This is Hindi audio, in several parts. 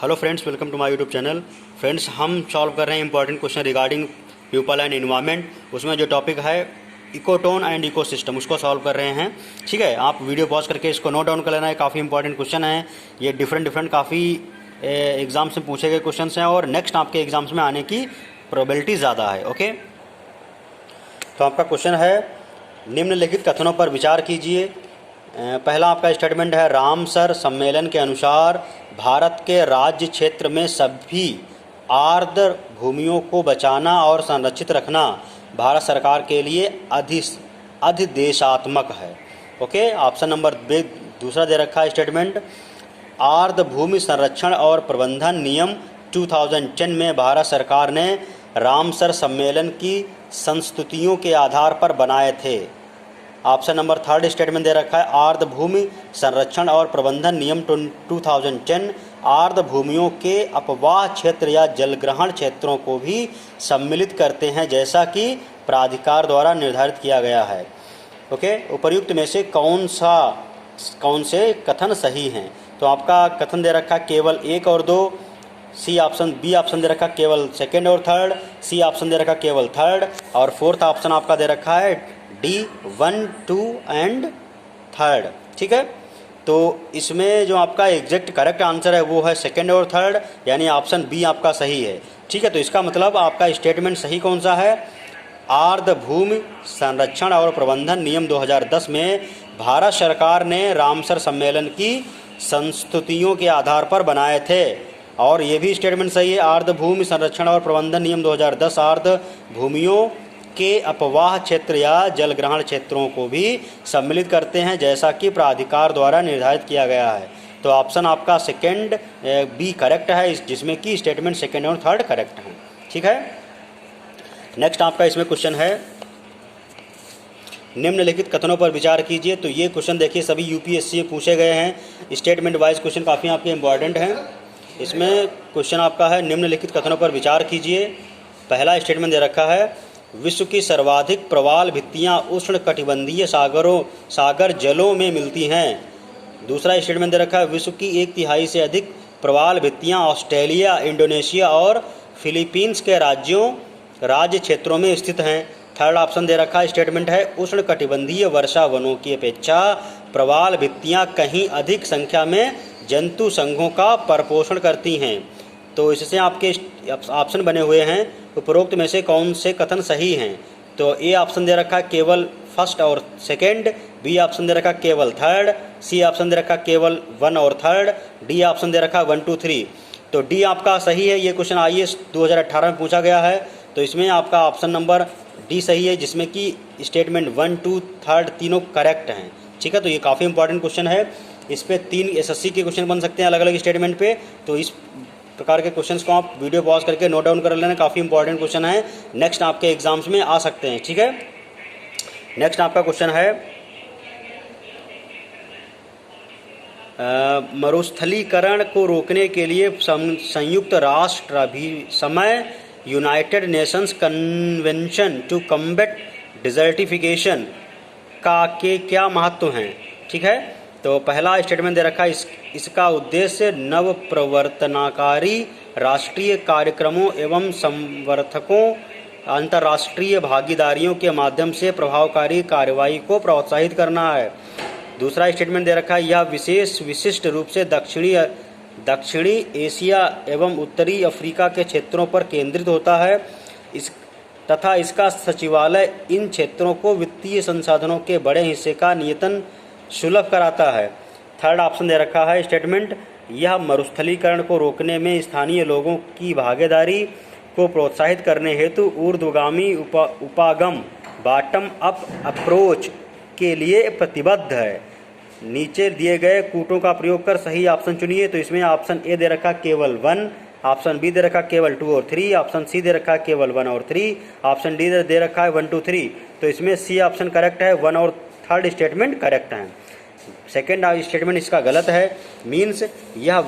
Hello friends, welcome to my YouTube channel. Friends, हम सॉल्व कर रहे हैं important question regarding people and environment. उसमें जो टॉपिक है इकोटोन एंड इकोसिस्टम, उसको सॉल्व कर रहे हैं। ठीक है, आप वीडियो पॉज करके इसको नोट डाउन कर लेना है। काफ़ी इंपॉर्टेंट क्वेश्चन है ये, डिफरेंट काफ़ी एग्जाम्स में पूछे गए क्वेश्चन हैं और नेक्स्ट आपके एग्जाम्स में आने की प्रोबेबिलिटी ज़्यादा है। ओके, तो आपका क्वेश्चन है, निम्नलिखित कथनों पर विचार कीजिए। पहला आपका स्टेटमेंट है, रामसर सम्मेलन के अनुसार भारत के राज्य क्षेत्र में सभी आर्द्र भूमियों को बचाना और संरक्षित रखना भारत सरकार के लिए अधिदेशात्मक है। ओके, ऑप्शन नंबर बी दूसरा दे रखा है स्टेटमेंट, आर्द्र भूमि संरक्षण और प्रबंधन नियम 2010 में भारत सरकार ने रामसर सम्मेलन की संस्तुतियों के आधार पर बनाए थे। ऑप्शन नंबर थर्ड स्टेटमेंट दे रखा है, आर्द्र भूमि संरक्षण और प्रबंधन नियम 2010 आर्द्र भूमियों के अपवाह क्षेत्र या जलग्रहण क्षेत्रों को भी सम्मिलित करते हैं, जैसा कि प्राधिकार द्वारा निर्धारित किया गया है। ओके, उपर्युक्त में से कौन से कथन सही हैं? तो आपका कथन दे रखा है केवल 1 और 2, बी ऑप्शन दे रखा केवल सेकेंड और थर्ड, सी ऑप्शन दे रखा केवल थर्ड, और फोर्थ ऑप्शन आपका दे रखा है डी 1, 2 एंड थर्ड। ठीक है, तो इसमें जो आपका एग्जैक्ट करेक्ट आंसर है वो है सेकेंड और थर्ड, यानी ऑप्शन बी आपका सही है। ठीक है, तो इसका मतलब आपका स्टेटमेंट सही कौन सा है? आर्द्र भूमि संरक्षण और प्रबंधन नियम 2010 में भारत सरकार ने रामसर सम्मेलन की संस्तुतियों के आधार पर बनाए थे, और ये भी स्टेटमेंट सही है। आर्द्र भूमि संरक्षण और प्रबंधन नियम 2010 आर्द्र भूमियों के अपवाह क्षेत्र या जलग्रहण क्षेत्रों को भी सम्मिलित करते हैं, जैसा कि प्राधिकार द्वारा निर्धारित किया गया है। तो ऑप्शन आपका सेकेंड बी करेक्ट है, जिसमें कि स्टेटमेंट सेकेंड और थर्ड करेक्ट हैं। ठीक है, नेक्स्ट आपका इसमें क्वेश्चन है, निम्नलिखित कथनों पर विचार कीजिए। तो ये क्वेश्चन देखिए सभी यूपीएससी में पूछे गए हैं, स्टेटमेंट वाइज क्वेश्चन काफ़ी आपके इंपॉर्टेंट हैं। इसमें क्वेश्चन आपका है, निम्नलिखित कथनों पर विचार कीजिए। पहला स्टेटमेंट दे रखा है, विश्व की सर्वाधिक प्रवाल भित्तियाँ उष्ण कटिबंधीय सागर जलों में मिलती हैं। दूसरा स्टेटमेंट दे रखा है, विश्व की 1/3 से अधिक प्रवाल भित्तियाँ ऑस्ट्रेलिया, इंडोनेशिया और फिलीपींस के राज्य क्षेत्रों में स्थित हैं। थर्ड ऑप्शन दे रखा स्टेटमेंट है, उष्ण कटिबंधीय वर्षा वनों की अपेक्षा प्रवाल भित्तियाँ कहीं अधिक संख्या में जंतु संघों का परपोषण करती हैं। तो इससे आपके ऑप्शन बने हुए हैं, उपरोक्त में से कौन से कथन सही हैं? तो ए ऑप्शन दे रखा केवल फर्स्ट और सेकंड, बी ऑप्शन दे रखा केवल थर्ड, सी ऑप्शन दे रखा केवल 1 और थर्ड, डी ऑप्शन दे रखा 1, 2, 3। तो डी आपका सही है। ये क्वेश्चन IAS 2018 में पूछा गया है, तो इसमें आपका ऑप्शन नंबर डी सही है, जिसमें कि स्टेटमेंट 1, 2, थर्ड तीनों करेक्ट हैं। ठीक है, तो ये काफ़ी इंपॉर्टेंट क्वेश्चन है। इस पर 3 SSC के क्वेश्चन बन सकते हैं अलग अलग स्टेटमेंट पे। तो इस प्रकार के क्वेश्चंस को आप वीडियो पॉज करके नोट डाउन कर लेना, काफ़ी इंपॉर्टेंट क्वेश्चन है, नेक्स्ट आपके एग्जाम्स में आ सकते हैं। ठीक है, नेक्स्ट आपका क्वेश्चन है, मरुस्थलीकरण को रोकने के लिए संयुक्त राष्ट्र अभिसमय United Nations convention to combat desertification का के क्या महत्व हैं? ठीक है, तो पहला स्टेटमेंट दे रखा है, इसका उद्देश्य नव प्रवर्तनाकारी राष्ट्रीय कार्यक्रमों एवं समर्थकों अंतर्राष्ट्रीय भागीदारियों के माध्यम से प्रभावकारी कार्रवाई को प्रोत्साहित करना है। दूसरा स्टेटमेंट दे रखा है, यह विशिष्ट रूप से दक्षिणी एशिया एवं उत्तरी अफ्रीका के क्षेत्रों पर केंद्रित होता है, तथा इसका सचिवालय इन क्षेत्रों को वित्तीय संसाधनों के बड़े हिस्से का नियंत्रण सुलभ कराता है। थर्ड ऑप्शन दे रखा है स्टेटमेंट, यह मरुस्थलीकरण को रोकने में स्थानीय लोगों की भागीदारी को प्रोत्साहित करने हेतु ऊर्ध्वगामी उपागम बॉटम अप अप्रोच के लिए प्रतिबद्ध है। नीचे दिए गए कूटों का प्रयोग कर सही ऑप्शन चुनिए। तो इसमें ऑप्शन ए दे रखा केवल 1, ऑप्शन बी दे रखा केवल 2 और 3, ऑप्शन सी दे रखा केवल 1 और 3, ऑप्शन डी दे रखा है 1, 2, 3। तो इसमें सी ऑप्शन करेक्ट है, 1 और थर्ड स्टेटमेंट करेक्ट हैं। सेकेंड स्टेटमेंट इसका गलत है, मीन्स यह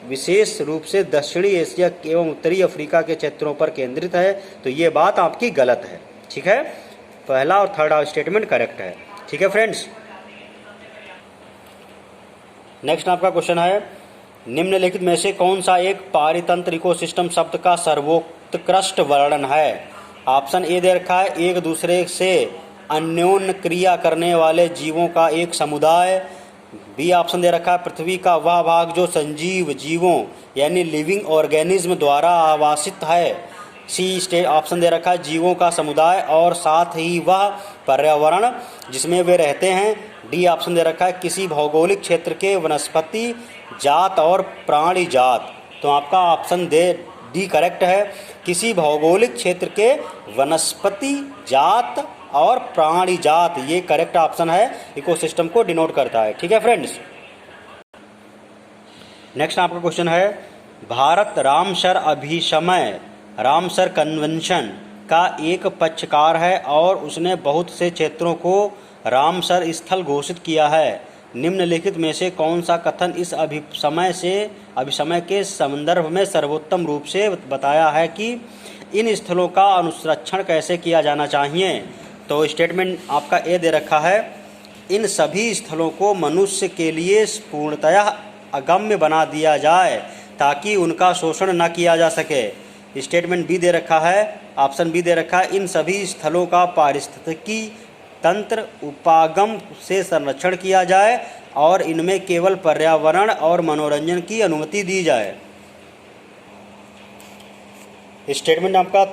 विशेष रूप से दक्षिणी एशिया एवं उत्तरी अफ्रीका के क्षेत्रों पर केंद्रित है। तो ये बात आपकी गलत है। ठीक है, पहला और थर्ड स्टेटमेंट करेक्ट है। ठीक है फ्रेंड्स, नेक्स्ट आपका क्वेश्चन है, निम्नलिखित में से कौन सा एक पारितंत्र इकोसिस्टम शब्द का सर्वोत्कृष्ट वर्णन है? ऑप्शन ए दे रखा है, एक दूसरे से अन्योन्य क्रिया करने वाले जीवों का एक समुदाय। बी ऑप्शन दे रखा है, पृथ्वी का वह भाग जो संजीव जीवों यानी लिविंग ऑर्गेनिज्म द्वारा आवासित है। सी ऑप्शन दे रखा है, जीवों का समुदाय और साथ ही वह पर्यावरण जिसमें वे रहते हैं। डी ऑप्शन दे रखा है, किसी भौगोलिक क्षेत्र के वनस्पति जात और प्राणी जात। तो आपका ऑप्शन डी करेक्ट है, किसी भौगोलिक क्षेत्र के वनस्पति जात और प्राणी जात, ये करेक्ट ऑप्शन है, इकोसिस्टम को डिनोट करता है। ठीक है फ्रेंड्स। नेक्स्ट आपका क्वेश्चन है, भारत रामसर कन्वेंशन का एक पक्षकार है और उसने बहुत से क्षेत्रों को रामसर स्थल घोषित किया है। निम्नलिखित में से कौन सा कथन इस अभिसमय के संदर्भ में सर्वोत्तम रूप से बताया है कि इन स्थलों का अनुसंरक्षण कैसे किया जाना चाहिए? तो स्टेटमेंट आपका ए दे रखा है, इन सभी स्थलों को मनुष्य के लिए पूर्णतया अगम्य बना दिया जाए ताकि उनका शोषण न किया जा सके। स्टेटमेंट बी दे रखा है, ऑप्शन बी दे रखा है, इन सभी स्थलों का पारिस्थितिकी तंत्र उपागम से संरक्षण किया जाए और इनमें केवल पर्यावरण और मनोरंजन की अनुमति दी जाए। स्टेटमेंट आपका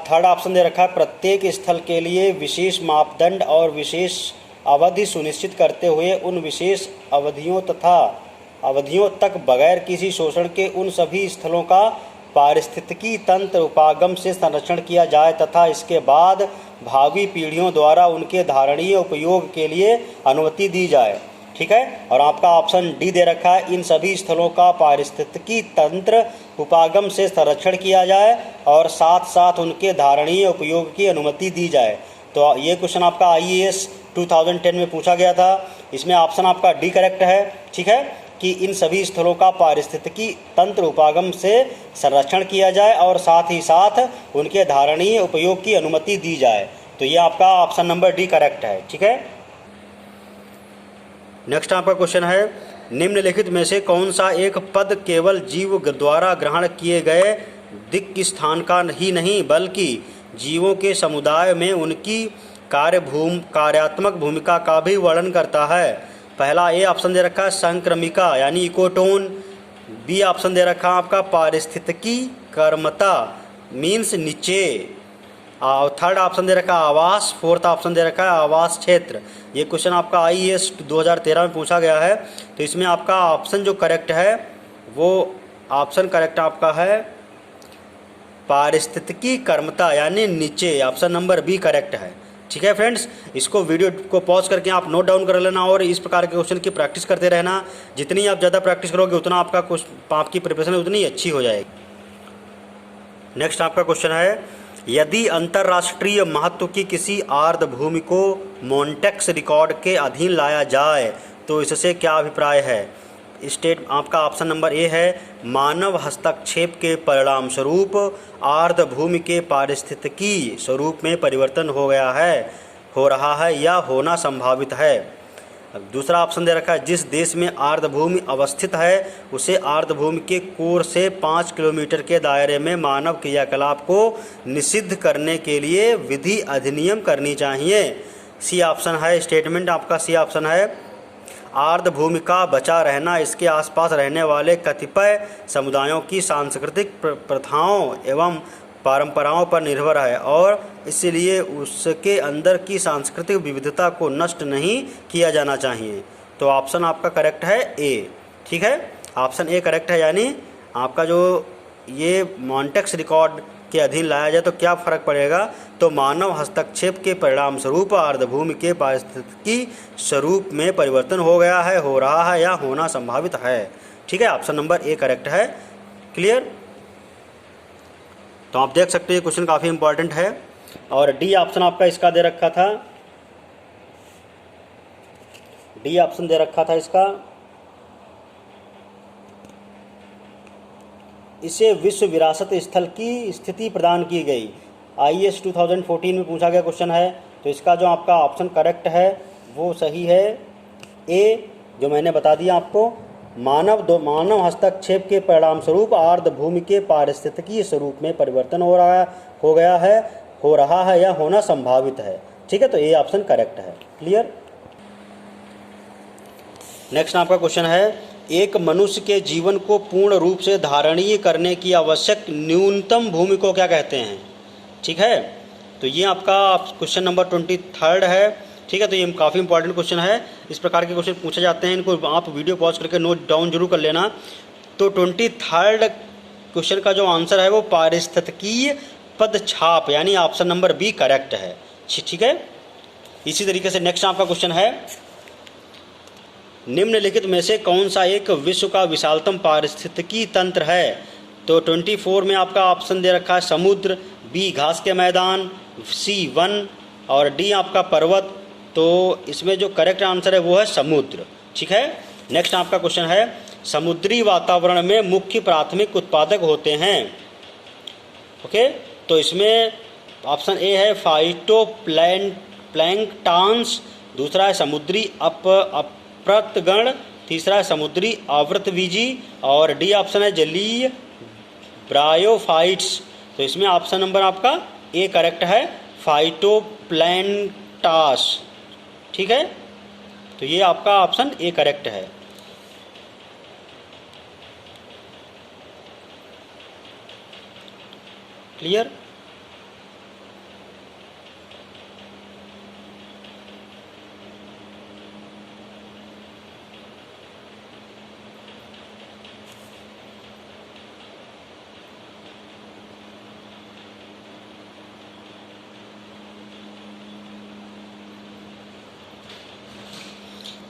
थर्ड ऑप्शन दे रखा है, प्रत्येक स्थल के लिए विशेष मापदंड और विशेष अवधि सुनिश्चित करते हुए उन विशेष अवधियों तक बगैर किसी शोषण के उन सभी स्थलों का पारिस्थितिकी तंत्र उपागम से संरक्षण किया जाए तथा इसके बाद भावी पीढ़ियों द्वारा उनके धारणीय उपयोग के लिए अनुमति दी जाए। ठीक है। और आपका ऑप्शन डी दे रखा है, इन सभी स्थलों का पारिस्थितिकी तंत्र उपागम से संरक्षण किया जाए और साथ साथ उनके धारणीय उपयोग की अनुमति दी जाए। तो ये क्वेश्चन आपका IAS 2010 में पूछा गया था। इसमें ऑप्शन आपका डी करेक्ट है। ठीक है, कि इन सभी स्थलों का पारिस्थितिकी तंत्र उपागम से संरक्षण किया जाए और साथ ही साथ उनके धारणीय उपयोग की अनुमति दी जाए। तो ये आपका ऑप्शन नंबर डी करेक्ट है। ठीक है। नेक्स्ट आपका क्वेश्चन है, निम्नलिखित में से कौन सा एक पद केवल जीव द्वारा ग्रहण किए गए दिक् स्थान का ही नहीं बल्कि जीवों के समुदाय में उनकी कार्यात्मक भूमिका का भी वर्णन करता है? पहला ए ऑप्शन दे रखा है संक्रमिका यानी इकोटोन। बी ऑप्शन दे रखा है आपका पारिस्थितिकी कर्मता मीन्स नीचे। और थर्ड ऑप्शन दे रखा है आवास। फोर्थ ऑप्शन दे रखा है आवास क्षेत्र। ये क्वेश्चन आपका IAS 2013 में पूछा गया है। तो इसमें आपका ऑप्शन जो करेक्ट है वो ऑप्शन करेक्ट आपका है पारिस्थितिकी कर्मता यानी नीचे। ऑप्शन नंबर बी करेक्ट है। ठीक है फ्रेंड्स, इसको वीडियो को पॉज करके आप नोट डाउन कर लेना और इस प्रकार के क्वेश्चन की प्रैक्टिस करते रहना। जितनी आप ज़्यादा प्रैक्टिस करोगे उतना आपकी प्रिपरेशन उतनी अच्छी हो जाएगी। नेक्स्ट आपका क्वेश्चन है, यदि अंतर्राष्ट्रीय महत्व की किसी आर्द्रभूमि को मॉन्टेक्स रिकॉर्ड के अधीन लाया जाए तो इससे क्या अभिप्राय है? आपका ऑप्शन नंबर ए है, मानव हस्तक्षेप के परिणाम स्वरूप आर्द्रभूमि के पारिस्थितिकी स्वरूप में परिवर्तन हो रहा है या होना संभावित है। दूसरा ऑप्शन दे रखा है, जिस देश में आर्द्रभूमि अवस्थित है उसे आर्द्रभूमि के कोर से 5 किलोमीटर के दायरे में मानव क्रियाकलाप को निषिद्ध करने के लिए विधि अधिनियम करनी चाहिए। सी ऑप्शन है, स्टेटमेंट आपका सी ऑप्शन है, आर्द्रभूमि का बचा रहना इसके आसपास रहने वाले कतिपय समुदायों की सांस्कृतिक प्रथाओं एवं परंपराओं पर निर्भर है और इसलिए उसके अंदर की सांस्कृतिक विविधता को नष्ट नहीं किया जाना चाहिए। तो ऑप्शन आपका करेक्ट है ए। ठीक है, ऑप्शन ए करेक्ट है, यानी आपका जो ये मॉन्टेक्स रिकॉर्ड के अधीन लाया जाए तो क्या फ़र्क पड़ेगा? तो मानव हस्तक्षेप के परिणाम स्वरूप आर्द्रभूमि के पारिस्थितिकी स्वरूप में परिवर्तन हो गया है, हो रहा है या होना संभावित है। ठीक है, ऑप्शन नंबर ए करेक्ट है। क्लियर? तो आप देख सकते हैं क्वेश्चन काफ़ी इंपॉर्टेंट है। और डी ऑप्शन आपका इसका दे रखा था, डी ऑप्शन दे रखा था इसका, इसे विश्व विरासत स्थल की स्थिति प्रदान की गई। IAS 2014 में पूछा गया क्वेश्चन है। तो इसका जो आपका ऑप्शन करेक्ट है वो सही है ए, जो मैंने बता दिया आपको। मानव हस्तक्षेप के परिणाम स्वरूप आर्द्र भूमि के पारिस्थितिकीय स्वरूप में परिवर्तन हो रहा है या होना संभावित है। ठीक है, तो ये ऑप्शन करेक्ट है। क्लियर। नेक्स्ट आपका क्वेश्चन है, एक मनुष्य के जीवन को पूर्ण रूप से धारणीय करने की आवश्यक न्यूनतम भूमि को क्या कहते हैं। ठीक है, तो ये आपका क्वेश्चन नंबर 23 है। ठीक है, तो ये काफ़ी इंपॉर्टेंट क्वेश्चन है। इस प्रकार के क्वेश्चन पूछे जाते हैं, इनको आप वीडियो पॉज करके नोट डाउन जरूर कर लेना। तो 23 क्वेश्चन का जो आंसर है वो पारिस्थितिकीय पदछाप यानी ऑप्शन नंबर बी करेक्ट है। ठीक है, इसी तरीके से नेक्स्ट आपका क्वेश्चन है, निम्नलिखित में से कौन सा एक विश्व का विशालतम पारिस्थितिकी तंत्र है। तो 24 में आपका ऑप्शन दे रखा है समुद्र, बी घास के मैदान, सी वन और डी आपका पर्वत। तो इसमें जो करेक्ट आंसर है वो है समुद्र। ठीक है, नेक्स्ट आपका क्वेश्चन है, समुद्री वातावरण में मुख्य प्राथमिक उत्पादक होते हैं। ओके, तो इसमें ऑप्शन ए है फाइटोप्लैंक्टन्स, दूसरा है समुद्री अपृतगण, तीसरा है समुद्री आवृतबीजी और डी ऑप्शन है जलीय ब्रायोफाइट्स। तो इसमें ऑप्शन नंबर आपका ए करेक्ट है, फाइटोप्लैंक्टन्स। ठीक है, तो ये आपका ऑप्शन ए करेक्ट है। क्लियर।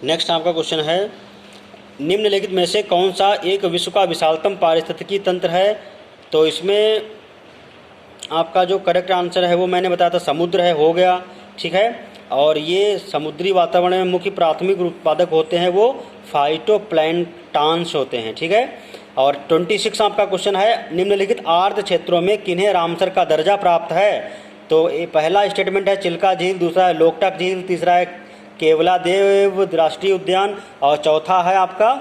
नेक्स्ट आपका क्वेश्चन है, निम्नलिखित में से कौन सा एक विश्व का विशालतम पारिस्थितिकी तंत्र है। तो इसमें आपका जो करेक्ट आंसर है वो मैंने बताया था समुद्र है, हो गया। ठीक है, और ये समुद्री वातावरण में मुख्य प्राथमिक उत्पादक होते हैं वो फाइटोप्लैंक्टन्स होते हैं। ठीक है, और 26 आपका क्वेश्चन है, निम्नलिखित आर्द्र क्षेत्रों में किन्हें रामसर का दर्जा प्राप्त है। तो ये पहला स्टेटमेंट है चिल्का झील, दूसरा है लोकटक झील, तीसरा है केवलादेव राष्ट्रीय उद्यान और चौथा है आपका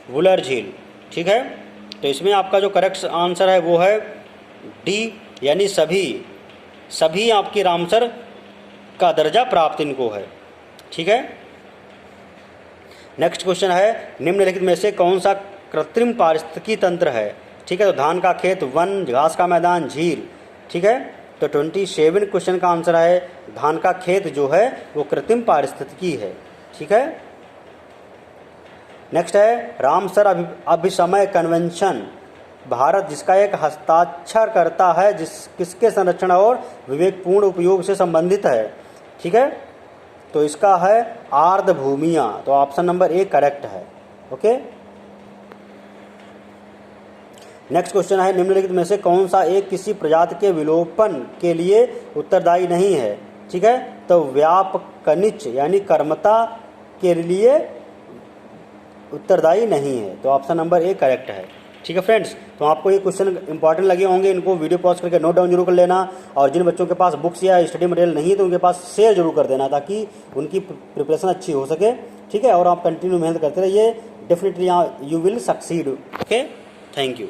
वुलर झील। ठीक है, तो इसमें आपका जो करेक्ट आंसर है वो है डी यानी सभी आपकी रामसर का दर्जा प्राप्त इनको है। ठीक है, नेक्स्ट क्वेश्चन है, निम्नलिखित में से कौन सा कृत्रिम पारिस्थितिकी तंत्र है। ठीक है, तो धान का खेत, वन, घास का मैदान, झील। ठीक है, तो 27 क्वेश्चन का आंसर है धान का खेत जो है वो कृत्रिम पारिस्थितिकी है। ठीक है, नेक्स्ट है रामसर अभिसमय कन्वेंशन भारत जिसका एक हस्ताक्षर करता है किसके संरक्षण और विवेकपूर्ण उपयोग से संबंधित है। ठीक है, तो इसका है आर्द्र भूमियाँ, तो ऑप्शन नंबर ए करेक्ट है। ओके, नेक्स्ट क्वेश्चन है, निम्नलिखित में से कौन सा एक किसी प्रजाति के विलोपन के लिए उत्तरदायी नहीं है। ठीक है, तो व्यापकनिच यानी कर्मता के लिए उत्तरदायी नहीं है, तो ऑप्शन नंबर ए करेक्ट है। ठीक है फ्रेंड्स, तो आपको ये क्वेश्चन इंपॉर्टेंट लगे होंगे, इनको वीडियो पॉज करके नोट डाउन जरूर कर लेना। और जिन बच्चों के पास बुक्स या स्टडी मटेरियल नहीं है तो उनके पास शेयर जरूर कर देना ताकि उनकी प्रिपरेशन अच्छी हो सके। ठीक है, और आप कंटिन्यू मेहनत करते रहिए, definitely you will succeed. Okay, thank you.